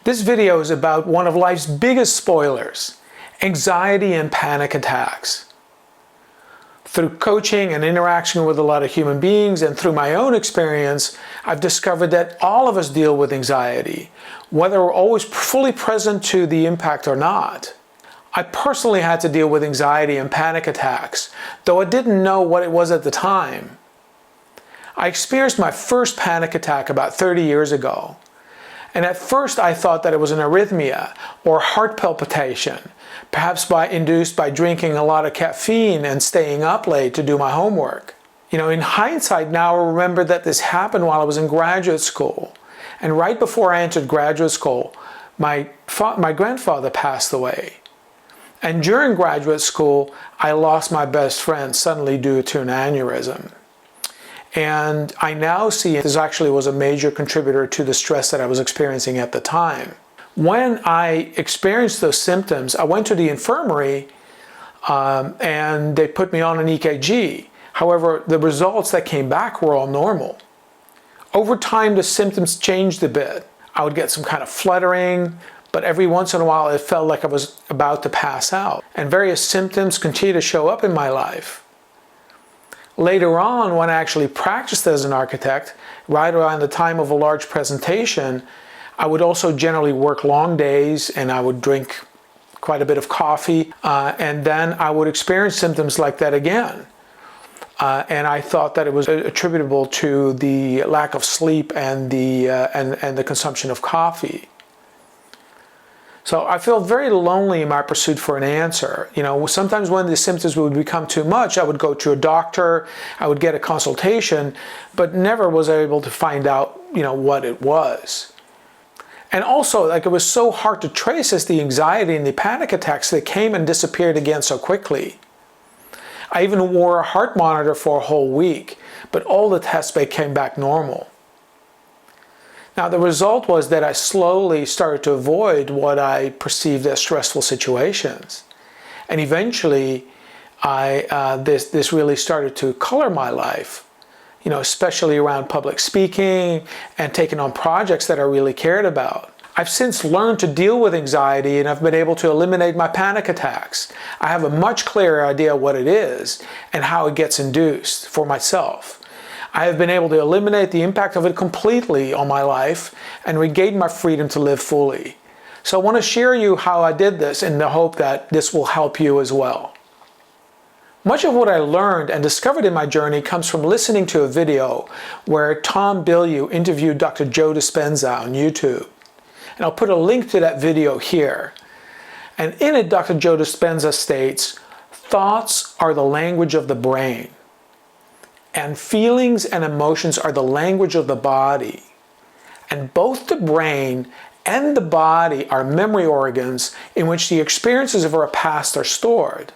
This video is about one of life's biggest spoilers, anxiety and panic attacks. Through coaching and interaction with a lot of human beings and through my own experience, I've discovered that all of us deal with anxiety, whether we're always fully present to the impact or not. I personally had to deal with anxiety and panic attacks, though I didn't know what it was at the time. I experienced my first panic attack about 30 years ago. And at first I thought that it was an arrhythmia or heart palpitation, perhaps induced by drinking a lot of caffeine and staying up late to do my homework. In hindsight now I remember that this happened while I was in graduate school. And right before I entered graduate school, my grandfather passed away. And during graduate school, I lost my best friend suddenly due to an aneurysm. And I now see this actually was a major contributor to the stress that I was experiencing at the time. When I experienced those symptoms, I went to the infirmary and they put me on an EKG. However, the results that came back were all normal. Over time, the symptoms changed a bit. I would get some kind of fluttering, but every once in a while it felt like I was about to pass out. And various symptoms continue to show up in my life. Later on, when I actually practiced as an architect, right around the time of a large presentation, I would also generally work long days and I would drink quite a bit of coffee and then I would experience symptoms like that again. And I thought that it was attributable to the lack of sleep and the consumption of coffee. So I felt very lonely in my pursuit for an answer. Sometimes when the symptoms would become too much, I would go to a doctor, I would get a consultation, but never was I able to find out, what it was. And also, it was so hard to trace as the anxiety and the panic attacks that came and disappeared again so quickly. I even wore a heart monitor for a whole week, but all the tests came back normal. Now the result was that I slowly started to avoid what I perceived as stressful situations. And eventually this really started to color my life, especially around public speaking and taking on projects that I really cared about. I've since learned to deal with anxiety and I've been able to eliminate my panic attacks. I have a much clearer idea what it is and how it gets induced for myself. I have been able to eliminate the impact of it completely on my life and regain my freedom to live fully. So I want to share you how I did this in the hope that this will help you as well. Much of what I learned and discovered in my journey comes from listening to a video where Tom Bilyeu interviewed Dr. Joe Dispenza on YouTube. And I'll put a link to that video here. And in it, Dr. Joe Dispenza states, "Thoughts are the language of the brain. And feelings and emotions are the language of the body. And both the brain and the body are memory organs in which the experiences of our past are stored."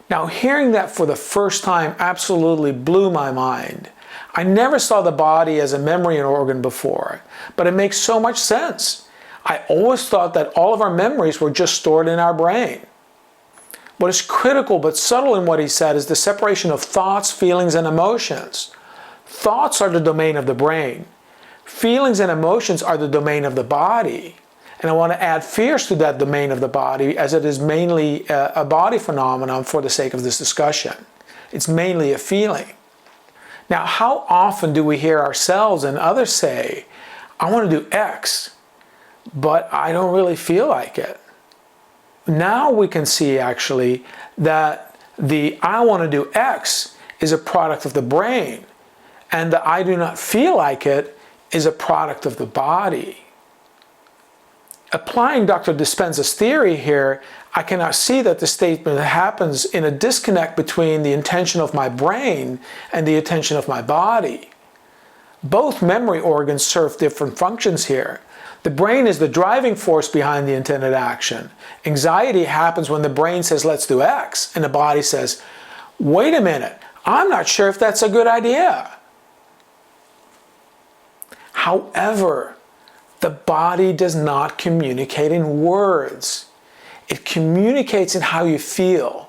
Now, hearing that for the first time absolutely blew my mind. I never saw the body as a memory organ before, but it makes so much sense. I always thought that all of our memories were just stored in our brain. What is critical but subtle in what he said is the separation of thoughts, feelings, and emotions. Thoughts are the domain of the brain. Feelings and emotions are the domain of the body. And I want to add fears to that domain of the body as it is mainly a body phenomenon for the sake of this discussion. It's mainly a feeling. Now, how often do we hear ourselves and others say, "I want to do X, but I don't really feel like it"? Now we can see actually that the "I want to do X" is a product of the brain and the "I do not feel like it" is a product of the body. Applying Dr. Dispenza's theory here, I can now see that the statement happens in a disconnect between the intention of my brain and the intention of my body. Both memory organs serve different functions here. The brain is the driving force behind the intended action. Anxiety happens when the brain says, "Let's do X," and the body says, "Wait a minute, I'm not sure if that's a good idea." However, the body does not communicate in words. It communicates in how you feel.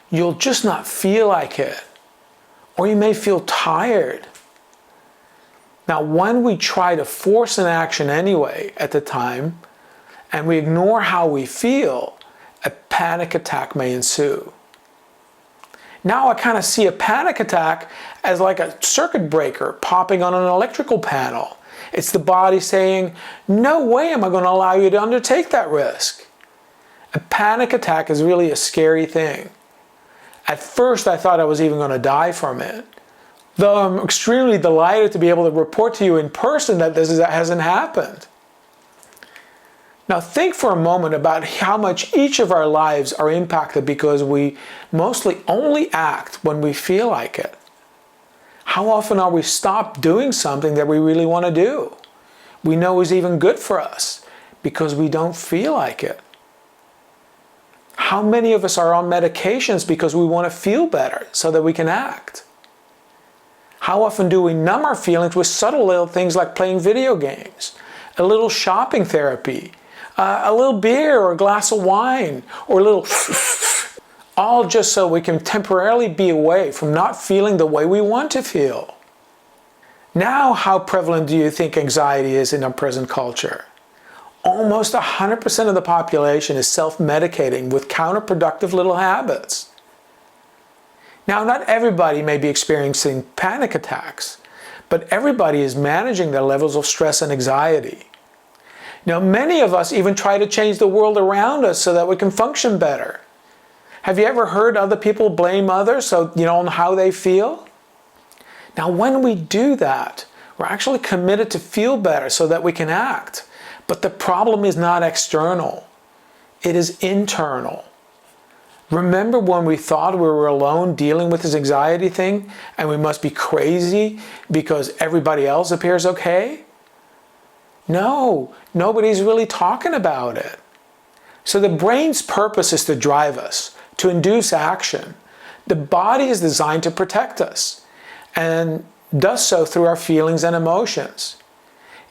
You'll just not feel like it, or you may feel tired. Now, when we try to force an action anyway at the time, and we ignore how we feel, a panic attack may ensue. Now I kind of see a panic attack as like a circuit breaker popping on an electrical panel. It's the body saying, no way am I going to allow you to undertake that risk. A panic attack is really a scary thing. At first I thought I was even going to die from it, though I'm extremely delighted to be able to report to you in person that this hasn't happened. Now think for a moment about how much each of our lives are impacted because we mostly only act when we feel like it. How often are we stopped doing something that we really want to do? We know is even good for us because we don't feel like it. How many of us are on medications because we want to feel better so that we can act? How often do we numb our feelings with subtle little things like playing video games, a little shopping therapy, a little beer or a glass of wine, or a little all just so we can temporarily be away from not feeling the way we want to feel. Now, how prevalent do you think anxiety is in our present culture? Almost 100% of the population is self-medicating with counterproductive little habits. Now, not everybody may be experiencing panic attacks, but everybody is managing their levels of stress and anxiety. Now, many of us even try to change the world around us so that we can function better. Have you ever heard other people blame others on how they feel? Now, when we do that, we're actually committed to feel better so that we can act. But the problem is not external. It is internal. Remember when we thought we were alone dealing with this anxiety thing and we must be crazy because everybody else appears okay? No, nobody's really talking about it. So the brain's purpose is to drive us, to induce action. The body is designed to protect us and does so through our feelings and emotions.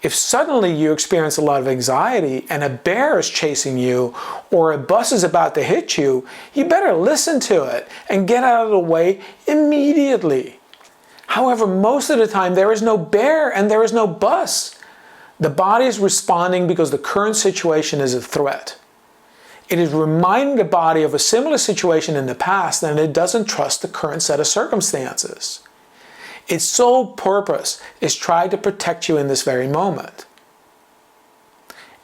If suddenly you experience a lot of anxiety and a bear is chasing you or a bus is about to hit you, you better listen to it and get out of the way immediately. However, most of the time there is no bear and there is no bus. The body is responding because the current situation is a threat. It is reminding the body of a similar situation in the past and it doesn't trust the current set of circumstances. Its sole purpose is trying to protect you in this very moment.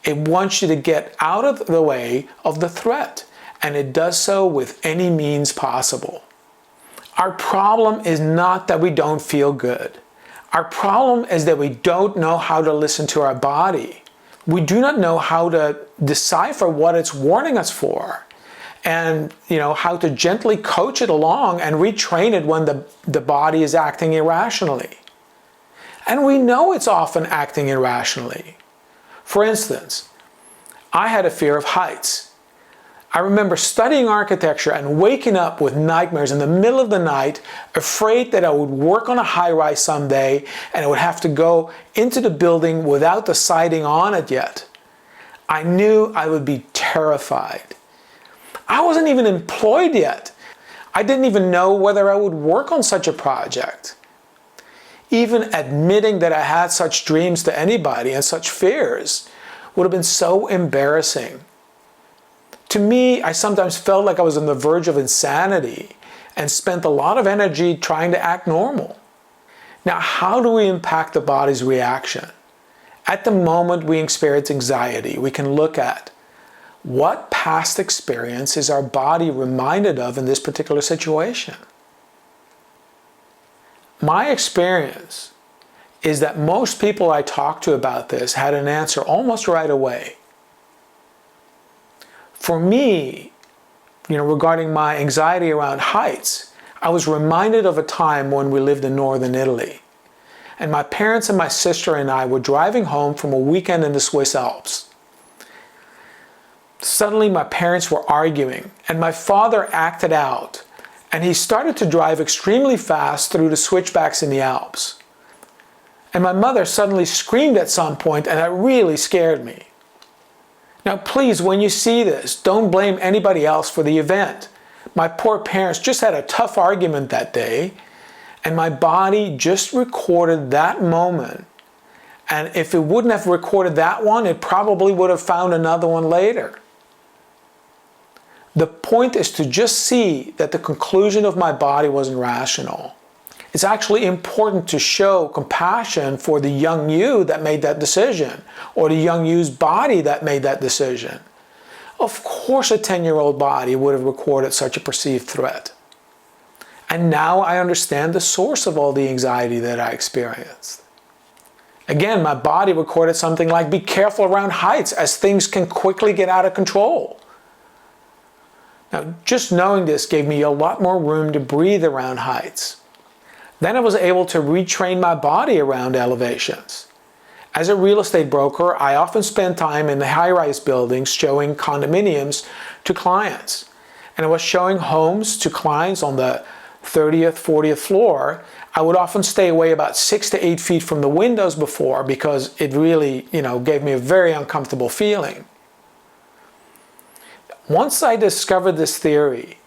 It wants you to get out of the way of the threat, and it does so with any means possible. Our problem is not that we don't feel good. Our problem is that we don't know how to listen to our body. We do not know how to decipher what it's warning us for, and how to gently coach it along and retrain it when the body is acting irrationally. And we know it's often acting irrationally. For instance, I had a fear of heights. I remember studying architecture and waking up with nightmares in the middle of the night, afraid that I would work on a high-rise someday and I would have to go into the building without the siding on it yet. I knew I would be terrified. I wasn't even employed yet. I didn't even know whether I would work on such a project. Even admitting that I had such dreams to anybody and such fears would have been so embarrassing. To me, I sometimes felt like I was on the verge of insanity and spent a lot of energy trying to act normal. Now, how do we impact the body's reaction? At the moment we experience anxiety, we can look at what past experience is our body reminded of in this particular situation. My experience is that most people I talked to about this had an answer almost right away. For me, regarding my anxiety around heights, I was reminded of a time when we lived in northern Italy. And my parents and my sister and I were driving home from a weekend in the Swiss Alps. Suddenly my parents were arguing and my father acted out and he started to drive extremely fast through the switchbacks in the Alps. And my mother suddenly screamed at some point and that really scared me. Now please, when you see this, don't blame anybody else for the event. My poor parents just had a tough argument that day and my body just recorded that moment And if it wouldn't have recorded that one, it probably would have found another one later. The point is to just see that the conclusion of my body wasn't rational. It's actually important to show compassion for the young you that made that decision, or the young you's body that made that decision. Of course a 10-year-old body would have recorded such a perceived threat. And now I understand the source of all the anxiety that I experienced. Again, my body recorded something like, be careful around heights as things can quickly get out of control. Now, just knowing this gave me a lot more room to breathe around heights. Then I was able to retrain my body around elevations. As a real estate broker, I often spend time in the high-rise buildings showing condominiums to clients. And I was showing homes to clients on the 30th, 40th floor. I would often stay away about 6 to 8 feet from the windows before, because it really, gave me a very uncomfortable feeling. Once I discovered this theory,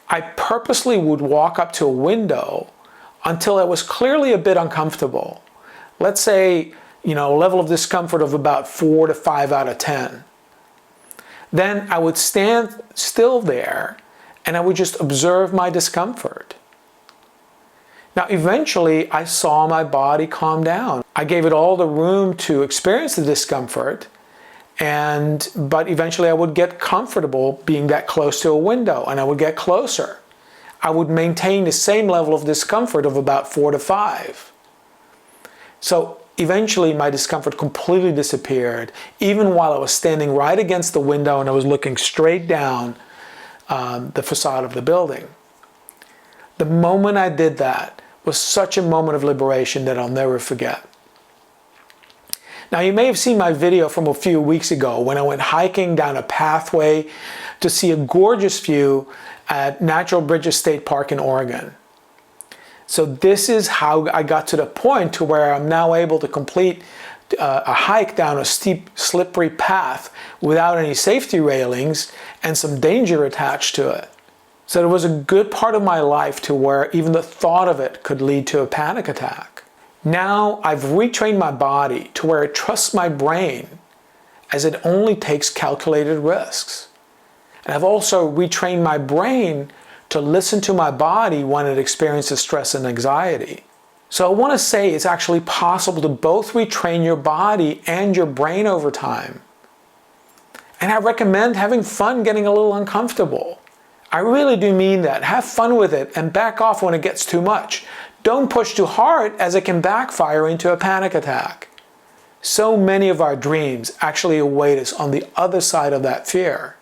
I purposely would walk up to a window until I was clearly a bit uncomfortable. Let's say, a level of discomfort of about 4 to 5 out of 10. Then I would stand still there and I would just observe my discomfort. Now, eventually, I saw my body calm down. I gave it all the room to experience the discomfort, but eventually I would get comfortable being that close to a window, and I would get closer. I would maintain the same level of discomfort of about 4 to 5. So eventually my discomfort completely disappeared, even while I was standing right against the window and I was looking straight down the facade of the building. The moment I did that was such a moment of liberation that I'll never forget. Now, you may have seen my video from a few weeks ago when I went hiking down a pathway to see a gorgeous view at Natural Bridges State Park in Oregon. So this is how I got to the point to where I'm now able to complete a hike down a steep, slippery path without any safety railings and some danger attached to it. So there was a good part of my life to where even the thought of it could lead to a panic attack. Now I've retrained my body to where it trusts my brain, as it only takes calculated risks. And I've also retrained my brain to listen to my body when it experiences stress and anxiety. So I want to say it's actually possible to both retrain your body and your brain over time. And I recommend having fun getting a little uncomfortable. I really do mean that. Have fun with it and back off when it gets too much. Don't push too hard, as it can backfire into a panic attack. So many of our dreams actually await us on the other side of that fear.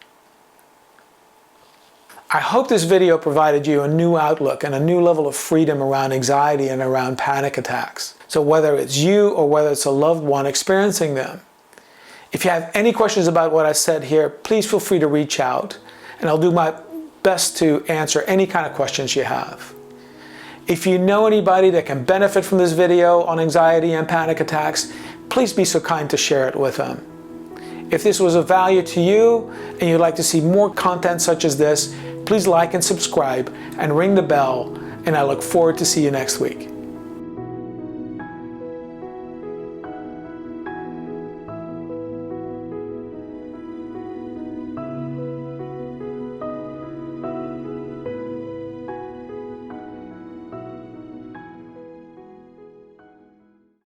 I hope this video provided you a new outlook and a new level of freedom around anxiety and around panic attacks. So whether it's you or whether it's a loved one experiencing them. If you have any questions about what I said here, please feel free to reach out, and I'll do my best to answer any kind of questions you have. If you know anybody that can benefit from this video on anxiety and panic attacks, please be so kind to share it with them. If this was of value to you and you'd like to see more content such as this, please like and subscribe and ring the bell, and I look forward to see you next week.